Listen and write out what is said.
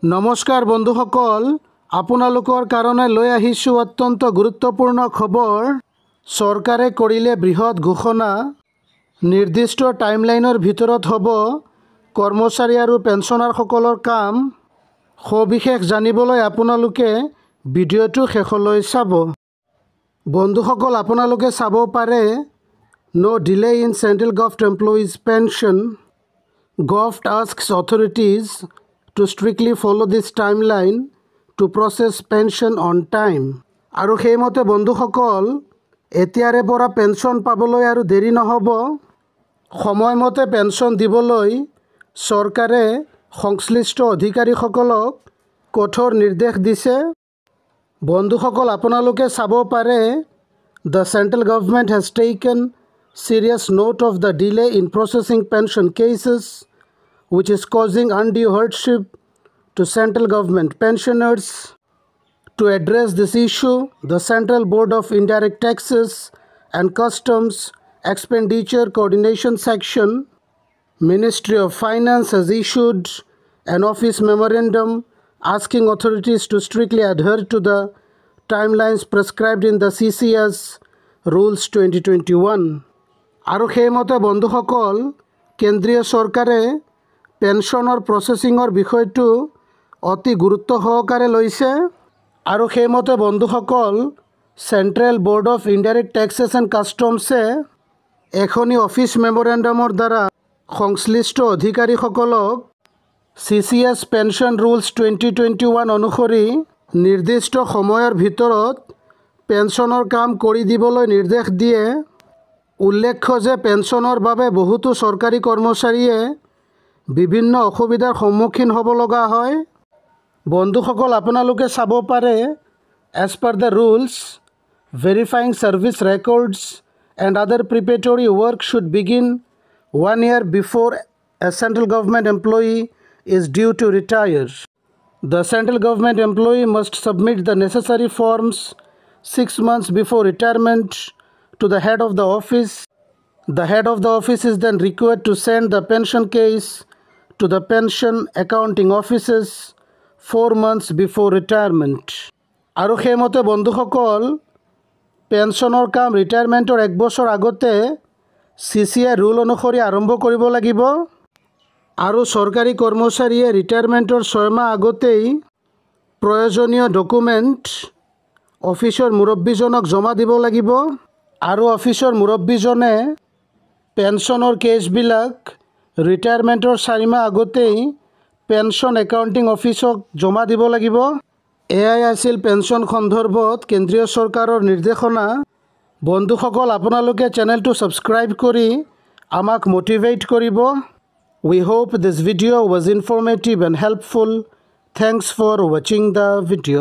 নমস্কাৰ বন্ধুসকল, আপোনালোকৰ কাৰণে লৈ আহিছোঁ অত্যন্ত গুৰুত্বপূৰ্ণ খবৰ। চৰকাৰে কৰিলে বৃহৎ ঘোষণা। নিৰ্দিষ্ট টাইমলাইনৰ ভিতৰত হ'ব কৰ্মচাৰী আৰু পেঞ্চনাৰসকলৰ কাম। সবিশেষ জানিবলৈ আপোনালোকে ভিডিঅ'টো শেষলৈ চাব। বন্ধুসকল, আপোনালোকে চাব পাৰে No delay in central government employees' pension. Govt asks authorities to strictly follow this timeline to process pension on time. আৰু সেইমতে বন্ধুসকল, এতিয়াৰে পৰা পেঞ্চন পাবলৈ আৰু দেৰি নহ'ব। সময়মতে পেঞ্চন দিবলৈ চৰকাৰে সংশ্লিষ্ট অধিকাৰীসকলক কঠোৰ নিৰ্দেশ দিছে। বন্ধুসকল, আপোনালোকে চাব পাৰে The central government has taken serious note of the delay in processing pension cases, which is causing undue hardship to central government pensioners. To address this issue, the Central Board of Indirect Taxes and Customs Expenditure Coordination Section, Ministry of Finance has issued an office memorandum asking authorities to strictly adhere to the timelines prescribed in the CCS Rules 2021. আৰু সেইমতে বন্ধুসকল, কেন্দ্ৰীয় চৰকাৰে পেঞ্চনৰ প্ৰচেছিঙৰ বিষয়টো অতি গুৰুত্ব সহকাৰে লৈছে। আৰু সেইমতে বন্ধুসকল, central board of indirect taxes and কাষ্টমছে এখনি অফিচ মেমৰেণ্ডামৰ দ্বাৰা সংশ্লিষ্ট অধিকাৰীসকলক CCS পেঞ্চন ৰুলছ 2021 অনুসৰি নিৰ্দিষ্ট সময়ৰ ভিতৰত পেঞ্চনৰ কাম কৰি দিবলৈ নিৰ্দেশ দিয়ে। উল্লেখ্য যে পেঞ্চনৰ বাবে বহুতো চৰকাৰী কৰ্মচাৰীয়ে বিভিন্ন অসুবিধাৰ সন্মুখীন হ'ব লগা হয়। বন্ধুসকল, আপোনালোকে চাব পাৰে As per the rules, verifying service records and other preparatory work should begin 1 year before a central government employee is due to retire. The central government employee must submit the necessary forms 6 months before retirement to the head of the office. The head of the office is then required to send the pension case to the pension accounting offices 4 months before retirement. আৰু সেইমতে বন্ধুসকল, পেঞ্চনৰ কাম ৰিটায়াৰমেণ্টৰ 1 বছৰ আগতে CCI rule অনুসৰি আৰম্ভ কৰিব লাগিব। আৰু চৰকাৰী কৰ্মচাৰীয়ে ৰিটায়াৰমেণ্টৰ 6 মাহ আগতেই প্ৰয়োজনীয় ডকুমেণ্ট অফিচৰ মুৰব্বীজনক জমা দিব লাগিব। আৰু অফিচৰ মুৰব্বীজনে পেঞ্চনৰ কেছবিলাক ৰিটায়াৰমেণ্টৰ 4 মাহ আগতেই পেঞ্চন একাউণ্টিং অফিচক জমা দিব লাগিব। এয়াই আছিল পেঞ্চন সন্দৰ্ভত কেন্দ্ৰীয় চৰকাৰৰ নিৰ্দেশনা। বন্ধুসকল, আপোনালোকে চেনেলটো ছাবস্ক্ৰাইব কৰি আমাক মটিভেট কৰিব। We hope this video was informative and helpful. Thanks for watching the video.